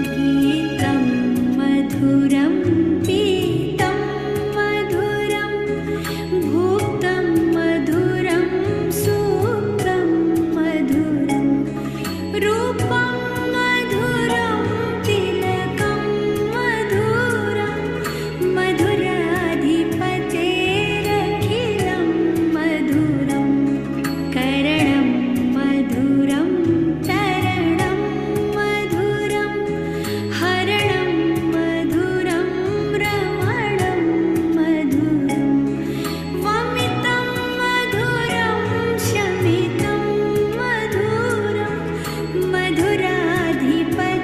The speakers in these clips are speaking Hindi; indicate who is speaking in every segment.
Speaker 1: गीतं मधुरं पीतं मधुरं भुक्तं मधुरं सुखं मधुरं रूपं मधुरं तिलकं मधुरं मधुराधिपतेरखिलं मधुरं करणं मधुरं चरणं मधुरं हरणं मधुरं रमणं मधुरं वमितं मधुरं शमितं मधुरं मधुराधिपति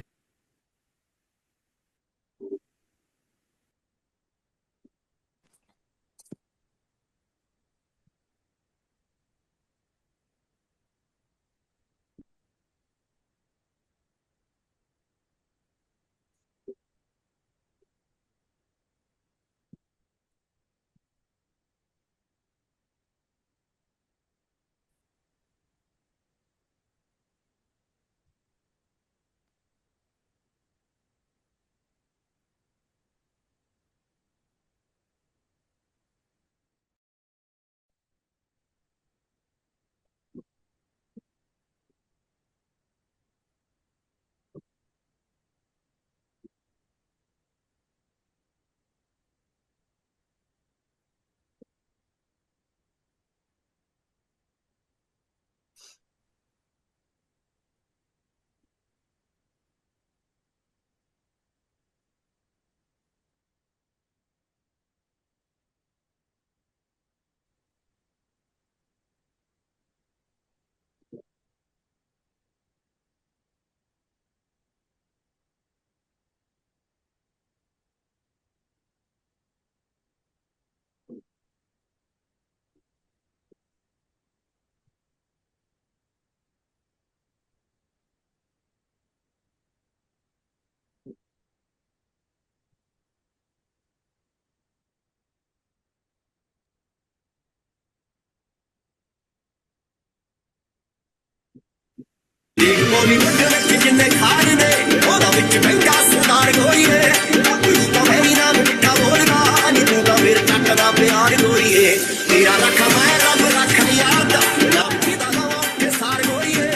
Speaker 2: बोली मुझे जिन्ने खान दे ओदा विच महंगा सरदार गोईए तू तो मेरी नाम मिठा बोलदा नी तू तो फिर चटदा प्यार गोईए तेरा रखा मैं रब रखा याद रब की दा लो के सार गोईए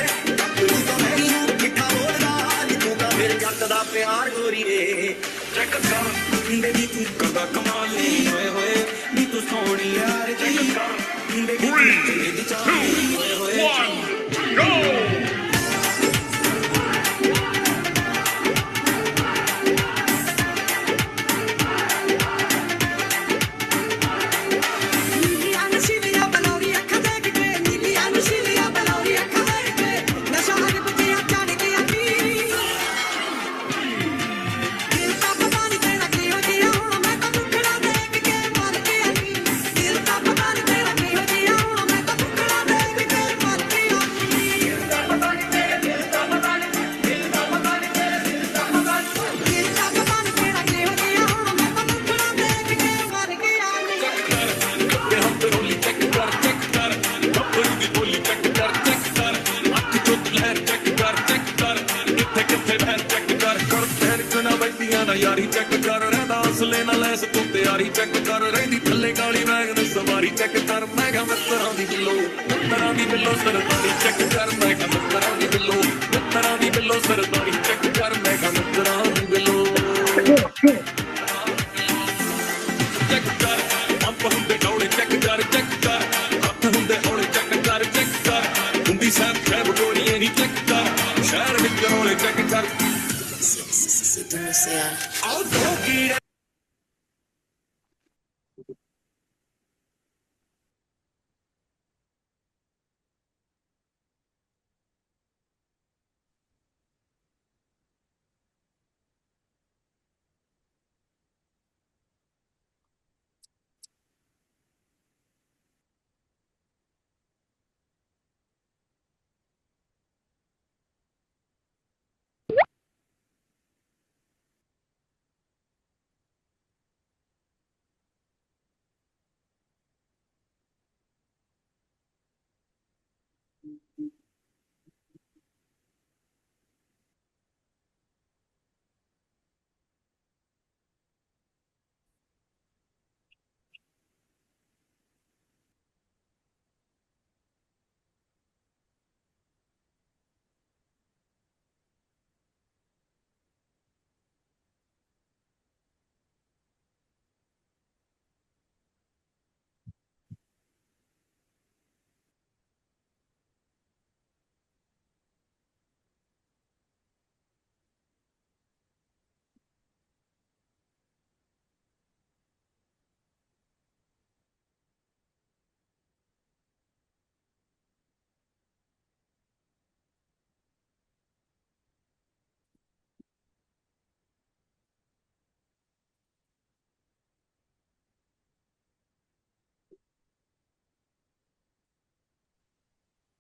Speaker 2: तू तो मेरी नाम मिठा बोलदा नी तू तो फिर चटदा प्यार गोईए चेक कर बेबी तू कदा कमाली होए होए नी तू सोनी यार चेक कर बेबी तेरी चाली होए होए 1 go यारी चेक कर रहा हौसले ना लैस तू तैयारी चेक कर रही थले काली बैग ने सवारी चेक कर मैं क्या मित्तरां दी बिल्लो सरदारी चेक कर मैं क्या मित्तरां दी बिल्लो सरदारी चेक कर मैं क्या मित्तरां दी बिल्लो चेक कर पंप हुंदे डोले चेक कर हथ हुंदे हौले चेक कर हुंदी साथ खैब गोरी नी चेक कर शहर विच रोले चेक कर I'll go get it.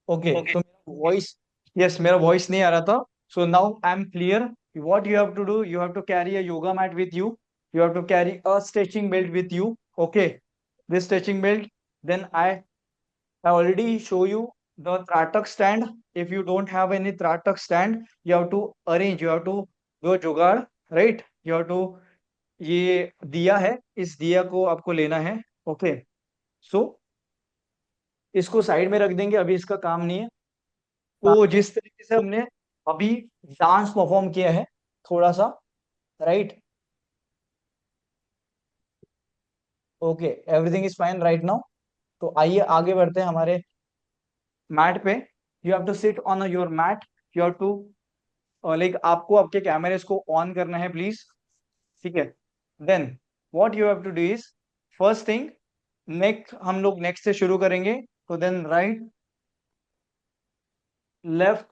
Speaker 3: Okay, तो मेरा वॉइस, यस, मेरा वॉइस नहीं आ रहा था. So now I am clear. What you have to do, you have to carry a yoga mat with you. You have to carry a stretching belt with you. Okay, this stretching belt. Then I already show you the Tratak stand. If you don't have any Tratak stand, you have to arrange. You have to do a जुगाड़, right? You have to, ये दिया है, इस दिया को आपको लेना है. ओके, सो इसको साइड में रख देंगे, अभी इसका काम नहीं है. तो जिस तरीके से हमने अभी डांस परफॉर्म किया है, थोड़ा सा, right? Okay, everything is fine right now. तो आइए आगे बढ़ते हैं हमारे मैट पे. You have to sit on your mat. You have to, like, आपको आपके कैमरेज को ऑन करना है प्लीज. ठीक है. Then what you have to do is, first thing, neck, हम लोग नेक्स्ट से शुरू करेंगे. तो देन राइट, लेफ्ट,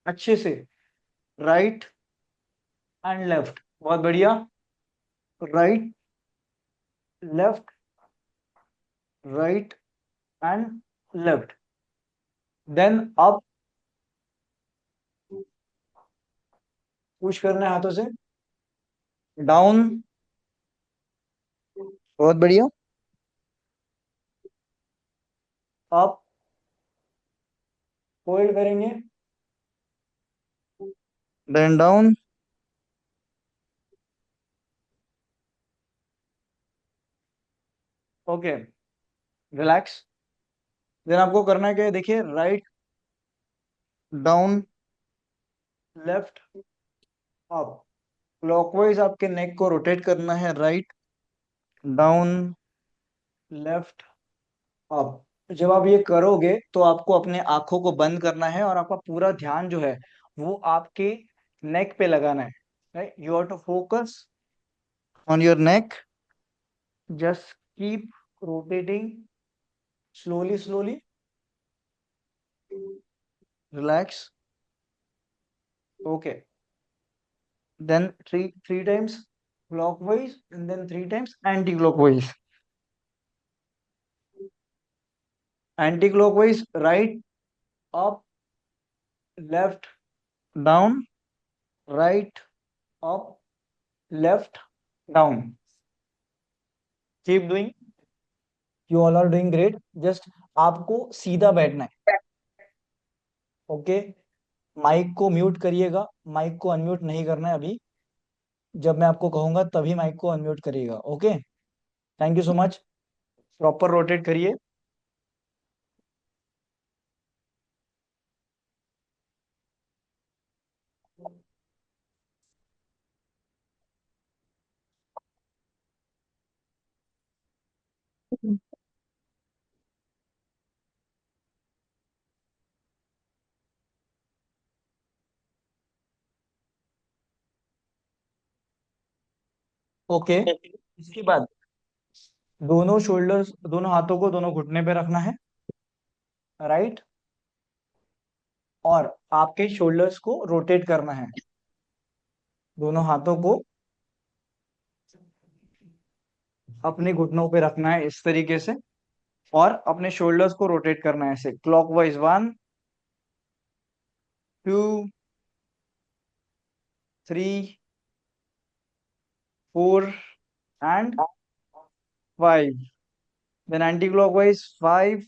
Speaker 3: अच्छे से, राइट एंड लेफ्ट, बहुत बढ़िया. Right, left, right and left. Then up, push करना है हाथों से, डाउन, बहुत बढ़िया. अप, होल्ड करेंगे, then down. Okay, relax. Then आपको करना है क्या है, देखिए, right, down, left, up. Clockwise आपके नेक को रोटेट करना है, राइट, डाउन, लेफ्ट, अप. जब आप ये करोगे तो आपको अपने आंखों को बंद करना है और आपका पूरा ध्यान जो है वो आपके नेक पे लगाना है, right? You have to focus on your neck. Just keep rotating slowly, slowly. Relax. Okay. Then three times clockwise and then three times anti-clockwise. Anti-clockwise, right, up, left, down, right, up, left, down. Keep doing. You all are doing great. Just आपको सीधा बैठना है. ओके, माइक को म्यूट करिएगा. माइक को अनम्यूट नहीं करना है अभी. जब मैं आपको कहूंगा तभी माइक को अनम्यूट करिएगा. Okay, thank you so much. Proper rotate करिए. ओके, इसके बाद दोनों शोल्डर्स, दोनों हाथों को दोनों घुटने पे रखना है, राइट? और आपके शोल्डर्स को रोटेट करना है. दोनों हाथों को अपने घुटनों पे रखना है इस तरीके से, और अपने शोल्डर्स को रोटेट करना है ऐसे clockwise. 1, 2, 3, 4 and 5. Then anti clockwise 5,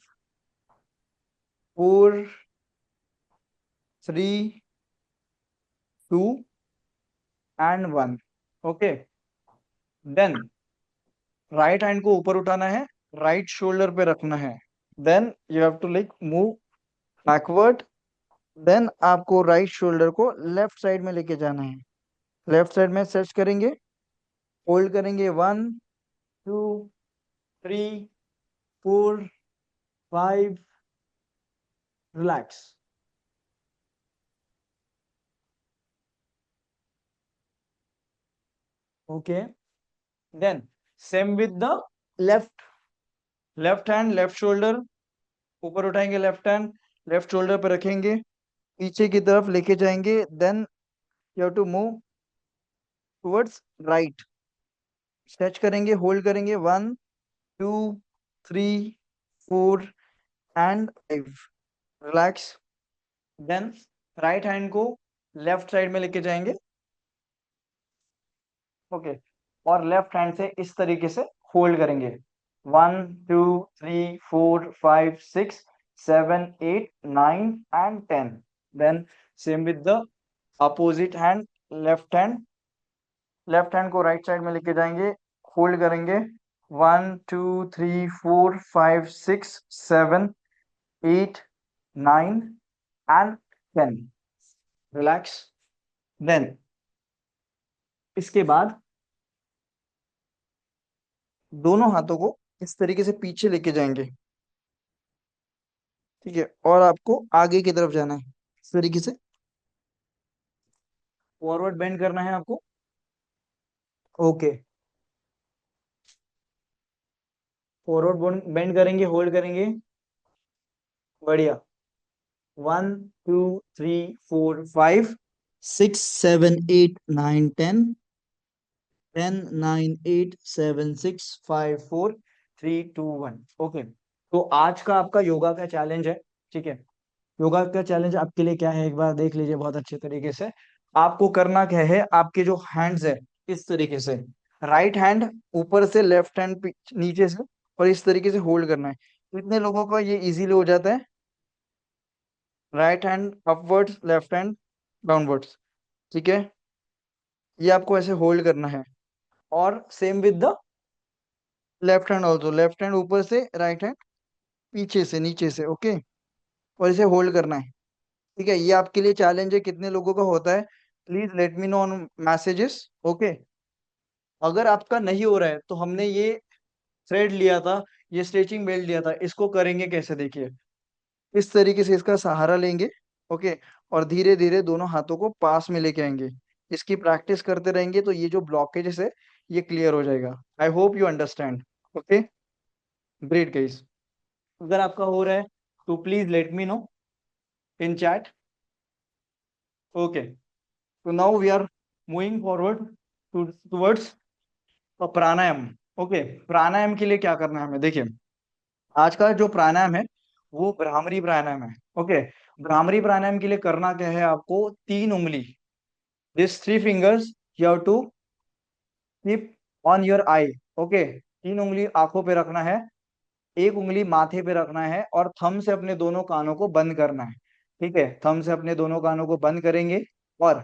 Speaker 3: 4, 3, 2 and 1. Okay, then right hand को ऊपर उठाना है, राइट शोल्डर पे रखना है. Then you have to like move backward. Then आपको राइट शोल्डर को लेफ्ट साइड में लेके जाना है. लेफ्ट साइड में सर्च करेंगे, होल्ड करेंगे. 1, 2, 3, 4, 5. Relax. Okay, then same with the left. Left hand, left shoulder ऊपर उठाएंगे, लेफ्ट हैंड लेफ्ट शोल्डर पे रखेंगे, पीछे की तरफ लेके जाएंगे. Then you have to move towards right. Stretch करेंगे, होल्ड करेंगे. 1, 2, 3, 4 and 5. Relax. Then right hand को लेफ्ट साइड में लेके जाएंगे, ओके, और लेफ्ट हैंड से इस तरीके से होल्ड करेंगे। 1 2 3 4 5 6 7 8 9 and 10। Then same with the opposite hand, left hand को राइट साइड में लेके जाएंगे, होल्ड करेंगे। 1 2 3 4 5 6 7 8 9 एंड 10। रिलैक्स। देन इसके बाद दोनों हाथों को इस तरीके से पीछे लेके जाएंगे, ठीक है, और आपको आगे की तरफ जाना है इस तरीके से, फॉरवर्ड बेंड करना है आपको, ओके। फॉरवर्ड बेंड करेंगे, होल्ड करेंगे, बढ़िया। 1 2 3 4 5 6 7 8 9 10, 10 9 8 7 6 5 4 3 2 1, ओके। तो आज का आपका योगा का चैलेंज है, ठीक है। योगा का चैलेंज आपके लिए क्या है, एक बार देख लीजिए बहुत अच्छे तरीके से। आपको करना क्या है, आपके जो हैंड्स है इस तरीके से, राइट हैंड ऊपर से, लेफ्ट हैंड नीचे से, और इस तरीके से होल्ड करना है। कितने लोगों का ये इजीली हो जाता है, right hand upwards, left hand downwards, ठीक है। ये आपको ऐसे होल्ड करना है, और same with the left hand also, left hand ऊपर से, राइट हैंड पीछे से, नीचे से, ओके, और इसे होल्ड करना है, ठीक है। ये आपके लिए चैलेंज है, कितने लोगों का होता है, please let me know on messages, okay. अगर आपका नहीं हो रहा है तो हमने ये थ्रेड लिया था, ये स्ट्रेचिंग बेल्ट लिया था, इसको करेंगे कैसे, देखिए। इस तरीके से इसका सहारा लेंगे, ओके, और धीरे धीरे दोनों हाथों को पास में लेके आएंगे। इसकी प्रैक्टिस करते रहेंगे तो ये जो ब्लॉकेजेस है ये क्लियर हो जाएगा। I hope you understand, okay, great guys. अगर आपका हो रहा है तो please let me know in chat, okay. तो now we are moving forward towards pranayama, okay. Pranayama के लिए क्या करना है हमें, देखिए। आज का जो प्राणायाम है वो भ्रामरी प्राणायाम है, ओके। भ्रामरी प्राणायाम के लिए करना क्या है, आपको 3 उंगली, this 3 fingers you have to keep on your eye, okay. 3 उंगली आंखों पे रखना है, एक उंगली माथे पे रखना है, और थंब से अपने दोनों कानों को बंद करना है, ठीक है। थंब से अपने दोनों कानों को बंद करेंगे, और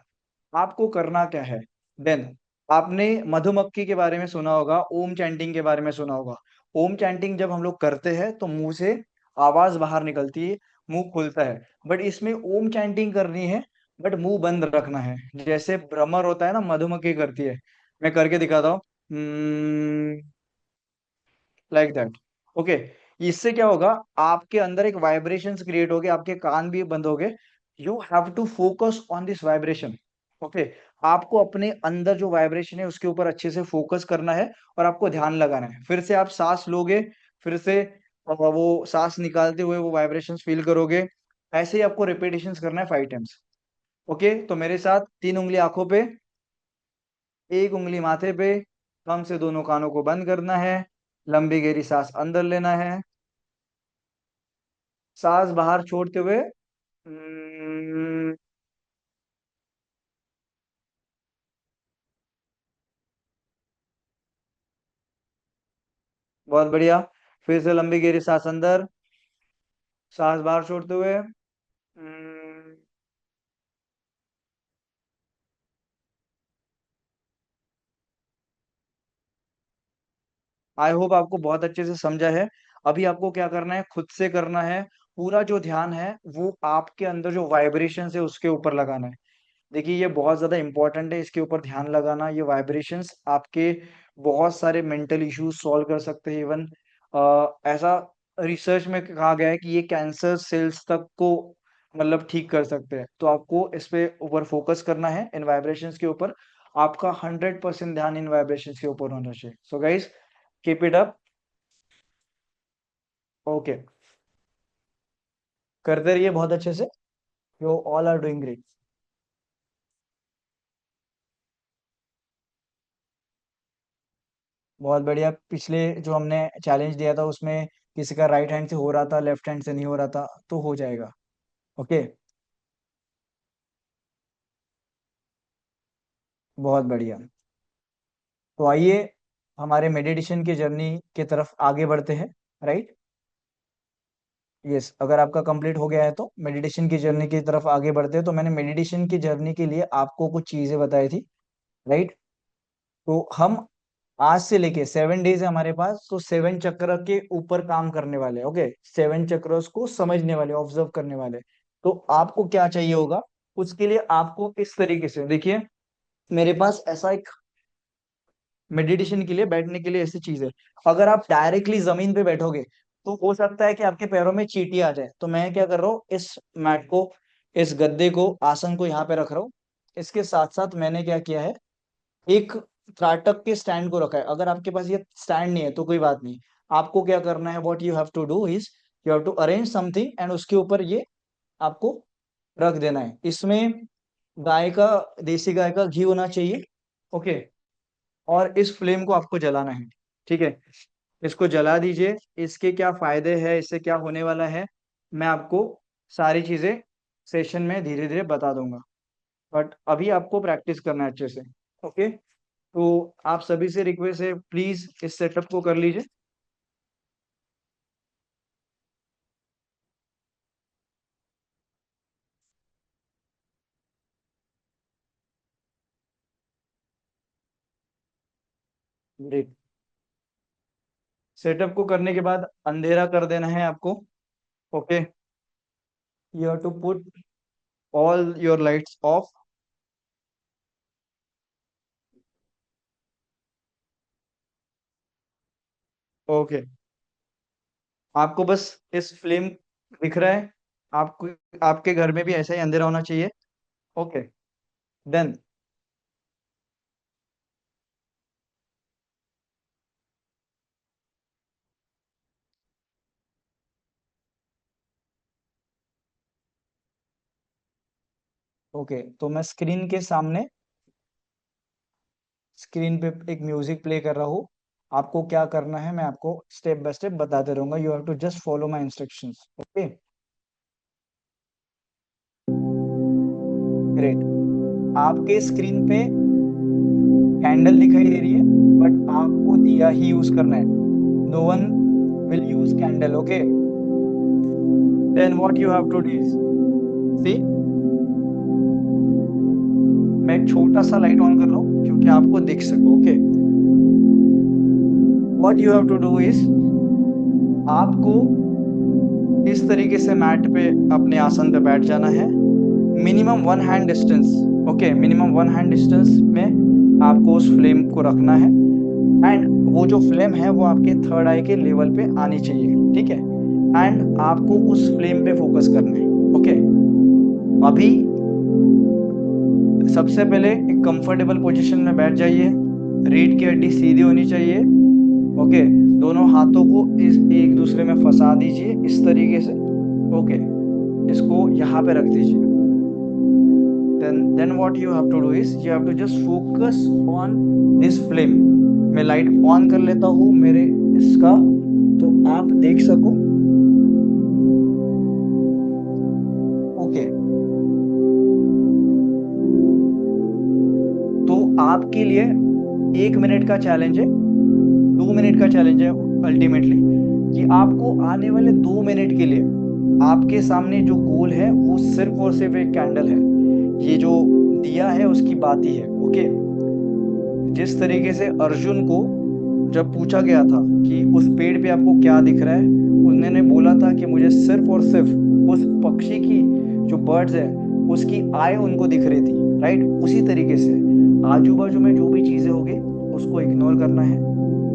Speaker 3: आपको करना क्या है, देन आपने मधुमक्खी के बारे में सुना होगा, ओम चैंटिंग के बारे में सुना होगा। ओम चैंटिंग जब हम लोग करते हैं तो मुंह से आवाज बाहर निकलती है, मुंह खुलता है, बट इसमें ओम चैंटिंग करनी है, बट मुंह बंद रखना है, जैसे भ्रमर होता है ना, मधुमक्खी करती है। मैं करके दिखाता हूँ, लाइक दैट, ओके। इससे क्या होगा, आपके अंदर एक वाइब्रेशंस क्रिएट होगे, आपके कान भी बंद होगे। You have to focus on this vibration, okay. आपको अपने अंदर जो वाइब्रेशन है उसके ऊपर अच्छे से फोकस करना है, और आपको ध्यान लगाना है। फिर से आप सांस लोगे, फिर से वो सांस निकालते हुए वो वाइब्रेशंस फील करोगे। ऐसे ही आपको रिपीटेशंस करना है 5 टाइम्स, ओके। तो मेरे साथ 3 उंगली आंखों पे, एक उंगली माथे पे, कम से दोनों कानों को बंद करना है, लंबी गहरी सांस अंदर लेना है, सांस बाहर छोड़ते हुए बहुत बढ़िया। फिर से लंबी गहरी सांस अंदर, सांस बाहर छोड़ते हुए। आई होप आपको बहुत अच्छे से समझा है। अभी आपको क्या करना है, खुद से करना है। पूरा जो ध्यान है वो आपके अंदर जो वाइब्रेशन है उसके ऊपर लगाना है। देखिए ये बहुत ज्यादा इंपॉर्टेंट है, इसके ऊपर ध्यान लगाना। ये वाइब्रेशंस आपके बहुत सारे मेंटल इश्यूज सॉल्व कर सकते हैं। इवन ऐसा रिसर्च में कहा गया है कि ये कैंसर सेल्स तक को मतलब ठीक कर सकते हैं। तो आपको इस पे ऊपर फोकस करना है, इन वाइब्रेशंस के ऊपर। आपका 100% ध्यान इन वाइब्रेशंस के ऊपर होना चाहिए। So guys, keep it up, okay. करते रहिए बहुत अच्छे से। You all are doing great. बहुत बढ़िया। पिछले जो हमने चैलेंज दिया था उसमें किसी का राइट हैंड से हो रहा था, लेफ्ट हैंड से नहीं हो रहा था, तो हो जाएगा। ओके, बहुत बढ़िया। तो आइए हमारे मेडिटेशन की जर्नी की तरफ आगे बढ़ते हैं, राइट। यस, अगर आपका कंप्लीट हो गया है तो मेडिटेशन की जर्नी की तरफ आगे बढ़ते हैं। तो मैंने मेडिटेशन की जर्नी के लिए आपको कुछ चीजें बताई थी, राइट। तो हम आज से लेके 7 डेज है हमारे पास, तो 7 चक्र के ऊपर काम करने वाले, ओके। 7 चक्रों को समझने वाले, ऑब्जर्व करने वाले। तो आपको क्या चाहिए होगा, उसके लिए आपको इस तरीके से देखिए, मेरे पास ऐसा एक मेडिटेशन के लिए बैठने के लिए ऐसी चीज है। अगर आप डायरेक्टली जमीन पे बैठोगे तो हो सकता है कि आपके पैरों में चींटी आ जाए। तो मैं क्या कर रहा हूँ, इस मैट को, इस गद्दे को, आसन को यहाँ पे रख रहा हूँ। इसके साथ साथ मैंने क्या किया है, एक त्राटक के स्टैंड को रखा है। अगर आपके पास ये स्टैंड नहीं है तो कोई बात नहीं, आपको क्या करना है, what you have to do is you have to arrange something and उसके ऊपर ये आपको रख देना है। इसमें गाय का, देसी गाय का घी होना चाहिए, ओके। और इस फ्लेम को आपको जलाना है, ठीक है। इसको जला दीजिए। इसके क्या फायदे हैं, इससे क्या होने वाला है, मैं आपको सारी चीजें सेशन में धीरे धीरे बता दूंगा, बट अभी आपको प्रैक्टिस करना है अच्छे से, ओके। तो आप सभी से रिक्वेस्ट है, प्लीज इस सेटअप को कर लीजिए। ग्रेट। सेटअप को करने के बाद अंधेरा कर देना है आपको, okay. You have to put all your lights off, okay. आपको बस इस फ्लेम दिख रहा है, आपको, आपके घर में भी ऐसा ही अंधेरा होना चाहिए, ओके। देन ओके, तो मैं स्क्रीन के सामने, स्क्रीन पे एक म्यूजिक प्ले कर रहा हूँ। आपको क्या करना है मैं आपको स्टेप बाय स्टेप बताते रहूंगा, you have to just follow my instructions, okay. Great. आपके स्क्रीन पे कैंडल दिखाई दे रही है, बट आपको दिया ही यूज करना है। No one will use candle, okay. Then what you have to do, see, मैं एक छोटा सा लाइट ऑन कर रहा हूँ क्योंकि आपको दिख सको, okay. What you have to do is, आपको इस तरीके से मैट पे अपने आसन पे बैठ जाना है। Minimum 1 hand distance, okay, minimum 1 hand distance में आपको उस फ्लेम को रखना है। एंड वो जो फ्लेम है वो आपके थर्ड आई के लेवल पे आनी चाहिए, ठीक है। एंड आपको उस फ्लेम पे फोकस करना है, ओके। अभी सबसे पहले एक कंफर्टेबल पोजीशन में बैठ जाइए। रीढ़ की हड्डी सीधी होनी चाहिए, ओके। दोनों हाथों को इस एक दूसरे में फंसा दीजिए इस तरीके से, ओके। इसको यहाँ पे रख दीजिए। then what you have to do is you have to just focus on this flame। मैं लाइट ऑन कर लेता हूँ मेरे इसका, तो आप देख सको, ओके। तो आपके लिए 1 मिनट का चैलेंज है, 2 मिनट का चैलेंज है अल्टीमेटली, कि आपको आने वाले 2 मिनट के लिए आपके सामने जो गोल है वो सिर्फ और सिर्फ एक कैंडल है। ये जो दिया है उसकी बात ही है, ओके। जिस तरीके से अर्जुन को जब पूछा गया था कि उस पेड़ पे आपको क्या दिख रहा है, उन्होंने बोला था कि मुझे सिर्फ और सिर्फ उस पक्षी की जो बर्ड्स है उसकी आय उनको दिख रही थी, राइट। उसी तरीके से आजू बाजू में जो भी चीजें होगी उसको इग्नोर करना है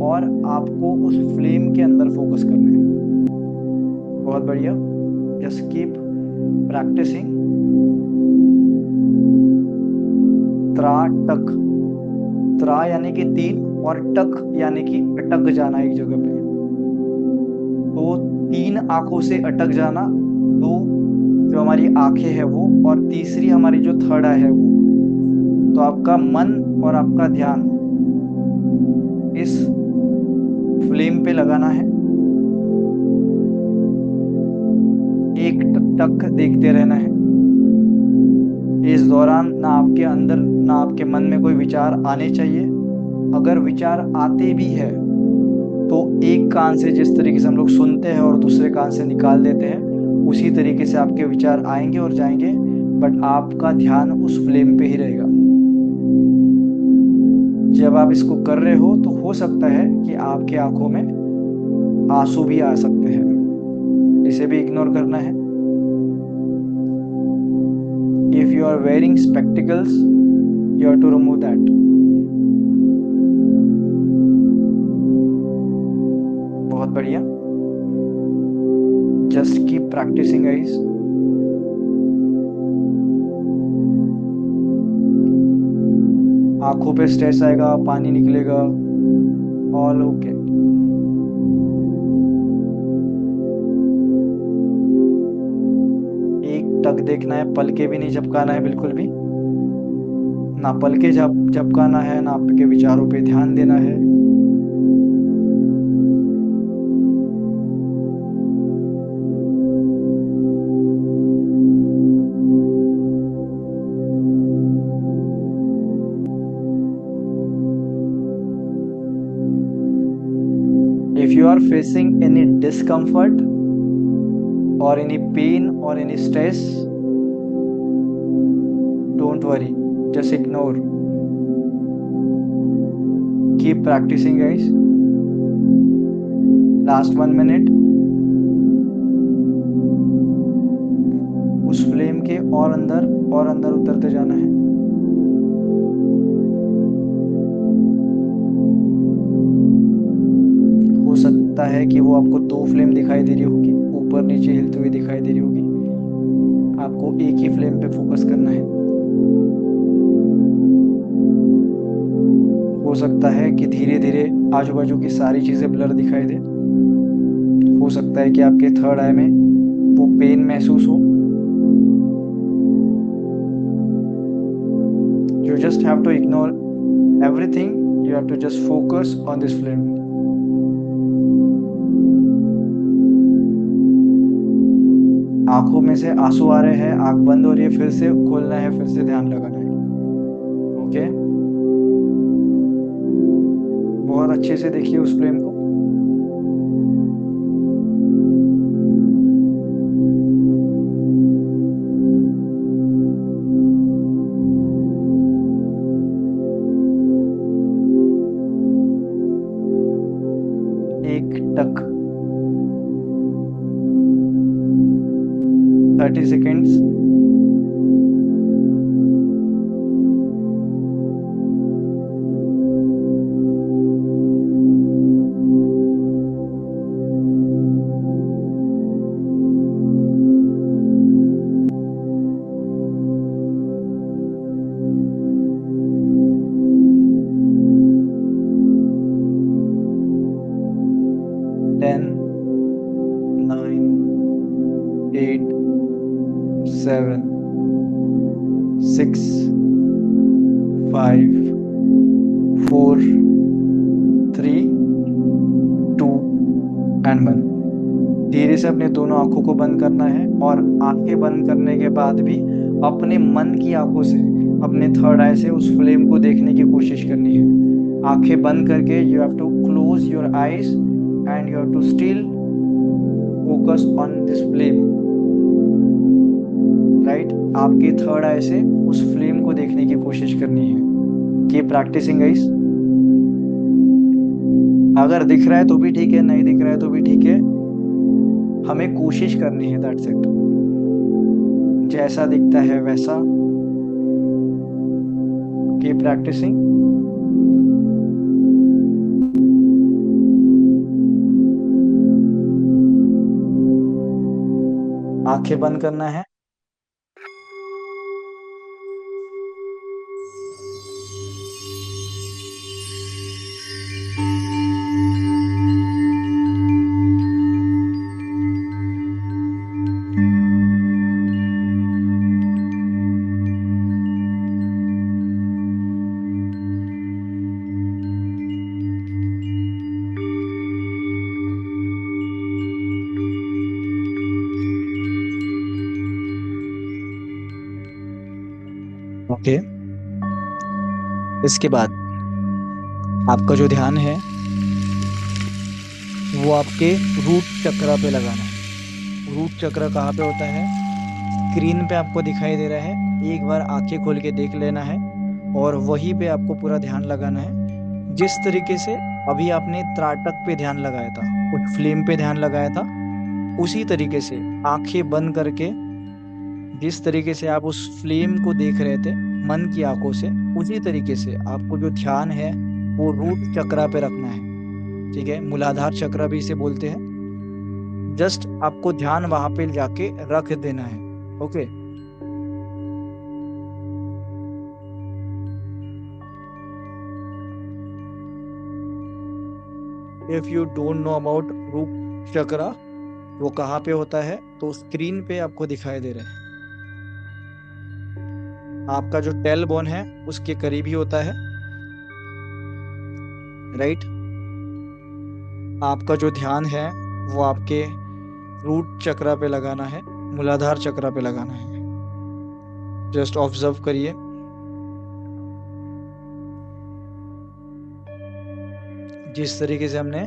Speaker 3: और आपको उस फ्लेम के अंदर फोकस करना है। बहुत बढ़िया, जस्ट कीप प्रैक्टिसिंग। त्रा टक, त्रा यानी कि 3 और टक यानी कि अटक जाना एक जगह पे। तो 3 आंखों से अटक जाना, 2 जो हमारी आंखें है वो, और तीसरी हमारी जो थर्ड आई है वो। तो आपका मन और आपका ध्यान इस फ्लेम पे लगाना है। एक टक देखते रहना है। इस दौरान ना आपके अंदर ना आपके मन में कोई विचार आने चाहिए। अगर विचार आते भी है तो एक कान से जिस तरीके से हम लोग सुनते हैं और दूसरे कान से निकाल देते हैं, उसी तरीके से आपके विचार आएंगे और जाएंगे, बट आपका ध्यान उस फ्लेम पे ही रहेगा। जब आप इसको कर रहे हो तो हो सकता है कि आपके आंखों में आंसू भी आ सकते हैं, इसे भी इग्नोर करना है। If you are wearing spectacles, you have to remove that. बहुत बढ़िया। Just keep practising guys. आंखों पे स्ट्रेस आएगा, पानी निकलेगा, ऑल ओके। एक टक देखना है, पलके भी नहीं झपकाना है बिल्कुल भी। ना पलके झपकाना है, ना आपके विचारों पे ध्यान देना है। If you are facing any discomfort or any pain or any stress, don't worry, just ignore. Keep practicing guys. Last 1 minute. उस फ्लेम के और अंदर उतरते जाना है। हो सकता है कि वो आपको 2 फ्लेम दिखाई दे रही होगी, ऊपर नीचे हिलती हुई दिखाई दे रही होगी। आपको एक ही फ्लेम पे फोकस करना है। हो सकता है कि धीरे धीरे आजू बाजू की सारी चीजें ब्लर दिखाई दे। हो सकता है कि आपके थर्ड आई में वो पेन महसूस हो। You just have to ignore everything. You have to just focus on this flame. आंखों में से आंसू आ रहे हैं, आंख बंद हो रही है, फिर से खोलना है, फिर से ध्यान लगाना है। ओके, बहुत अच्छे से देखिए उस फ्लेम को। एक टक 30 seconds। Ten, 9, 8, 7, 6, 5, 4, 3, 2 and 1। धीरे से अपने दोनों आंखों को बंद करना है और आंखें बंद करने के बाद भी अपने मन की आंखों से, अपने थर्ड आई से उस फ्लेम को देखने की कोशिश करनी है। आंखें बंद करके you have to close your eyes and you have to still focus on this flame, right. आपके थर्ड आई से उस फ्लेम को देखने की कोशिश करनी है। Keep practising guys. अगर दिख रहा है तो भी ठीक है, नहीं दिख रहा है तो भी ठीक है, हमें कोशिश करनी है, दैट्स इट। जैसा दिखता है वैसा। Keep practising. आंखें बंद करना है। ओके। इसके बाद आपका जो ध्यान है वो आपके रूट चक्र पे लगाना है। रूट चक्र कहाँ पे होता है? स्क्रीन पे आपको दिखाई दे रहा है, एक बार आंखें खोल के देख लेना है और वहीं पे आपको पूरा ध्यान लगाना है। जिस तरीके से अभी आपने त्राटक पे ध्यान लगाया था, उस फ्लेम पे ध्यान लगाया था, उसी तरीके से आंखें बंद करके जिस तरीके से आप उस फ्लेम को देख रहे थे मन की आंखों से, उसी तरीके से आपको जो ध्यान है वो रूट चक्र पे रखना है। ठीक है, मूलाधार चक्र भी इसे बोलते हैं। जस्ट आपको ध्यान वहां पे जाके रख देना है। Okay. If you don't know about root chakra वो कहाँ पे होता है, तो स्क्रीन पे आपको दिखाई दे रहा है। आपका जो टेल बोन है उसके करीब ही होता है, राइट। आपका जो ध्यान है वो आपके रूट चक्र पे लगाना है, मूलाधार चक्र पे लगाना है। जस्ट ऑब्जर्व करिए। जिस तरीके से हमने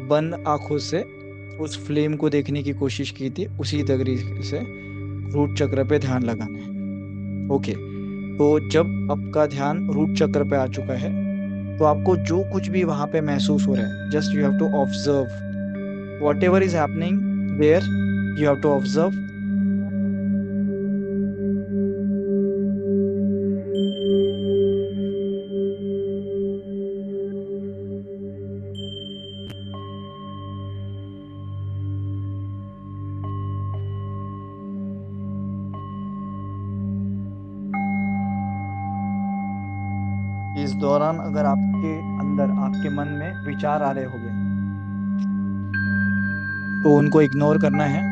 Speaker 3: बंद आंखों से उस फ्लेम को देखने की कोशिश की थी, उसी तरीके से रूट चक्र पे ध्यान लगाना है। ओके। तो जब आपका ध्यान रूट चक्र पे आ चुका है तो आपको जो कुछ भी वहां पे महसूस हो रहा है, just you have to observe whatever is happening there, you have to observe. इस दौरान अगर आपके अंदर, आपके मन में विचार आ रहे होंगे तो उनको इग्नोर करना है।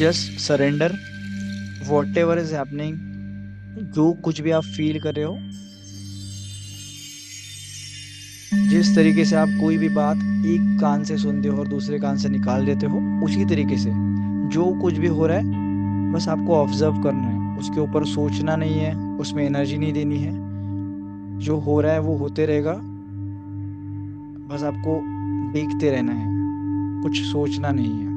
Speaker 3: Just surrender what ever is happening. जो कुछ भी आप फील कर रहे हो, जिस तरीके से आप कोई भी बात एक कान से सुनते हो और दूसरे कान से निकाल देते हो, उसी तरीके से जो कुछ भी हो रहा है बस आपको ऑब्जर्व करना है। उसके ऊपर सोचना नहीं है, उसमें एनर्जी नहीं देनी है। जो हो रहा है वो होते रहेगा, बस आपको देखते रहना है, कुछ सोचना नहीं है।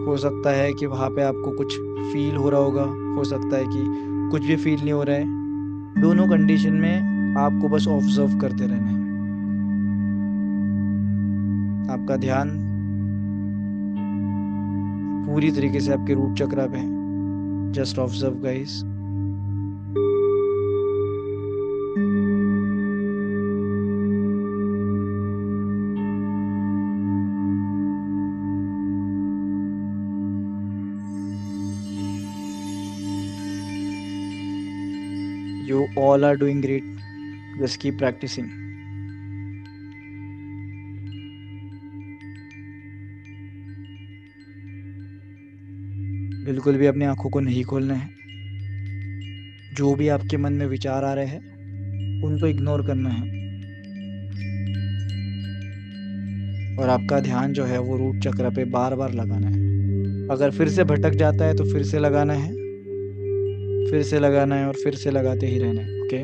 Speaker 3: हो सकता है कि वहाँ पे आपको कुछ फील हो रहा होगा, हो सकता है कि कुछ भी फील नहीं हो रहा है। दोनों कंडीशन में आपको बस ऑब्जर्व करते रहना है। आपका ध्यान पूरी तरीके से आपके रूट चक्र पे है। Just observe guys. You all are doing great. Just keep practicing. बिल्कुल भी अपनी आंखों को नहीं खोलना है। जो भी आपके मन में विचार आ रहे हैं उनको इग्नोर करना है और आपका ध्यान जो है वो रूट चक्र पे बार बार लगाना है। अगर फिर से भटक जाता है तो फिर से लगाना है, फिर से लगाना है और फिर से लगाते ही रहना है। Okay.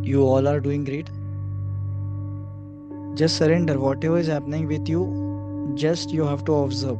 Speaker 3: You all are doing great. Just surrender. Whatever is happening with you, just you have to observe.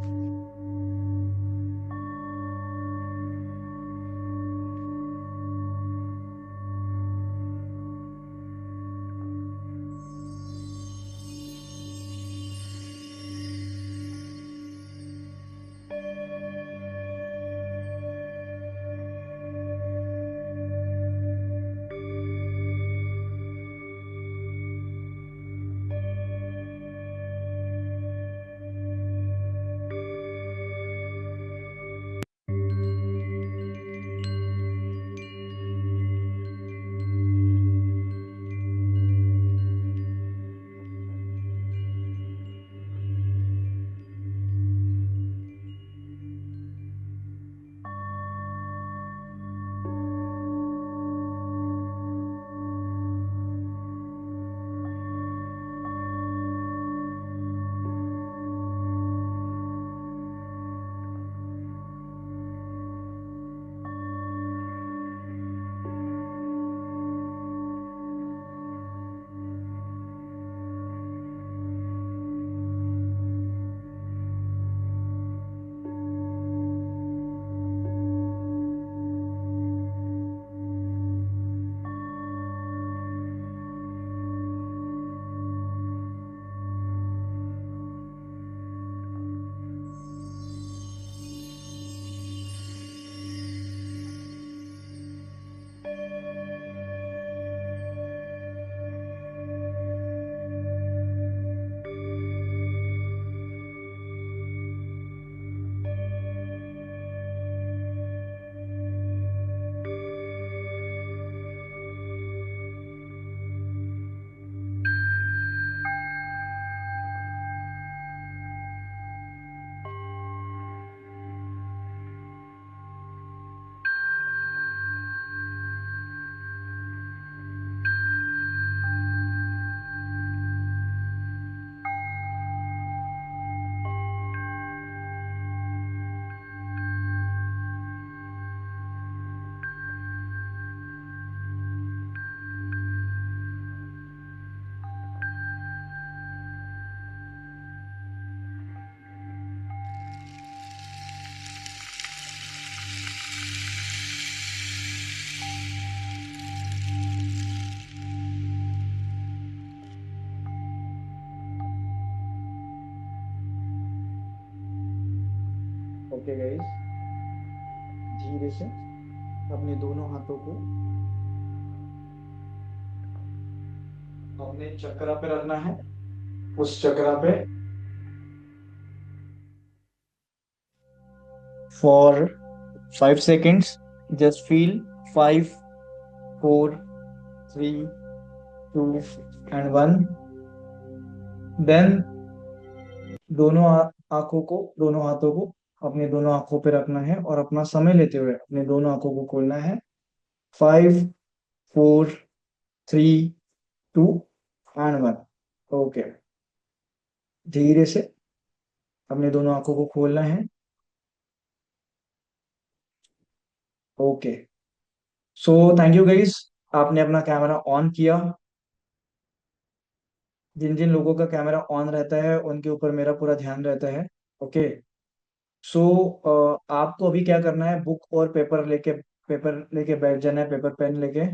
Speaker 3: Okay guys, धीरे से अपने दोनों हाथों को अपने चक्रा पे रखना है। उस चक्रा पे for 5 seconds just feel 5, 4, 3, 2 and 1। Then दोनों दोनों हाथों को अपने दोनों आंखों पे रखना है और अपना समय लेते हुए अपने दोनों आंखों को खोलना है। 5, 4, 3, 2 and 1। ओके, धीरे से अपने दोनों आंखों को खोलना है। Okay, so thank you guys, आपने अपना कैमरा ऑन किया। जिन जिन लोगों का कैमरा ऑन रहता है उनके ऊपर मेरा पूरा ध्यान रहता है। ओके, सो आपको अभी क्या करना है, बुक और पेपर लेके बैठ जाना है, पेपर पेन लेके।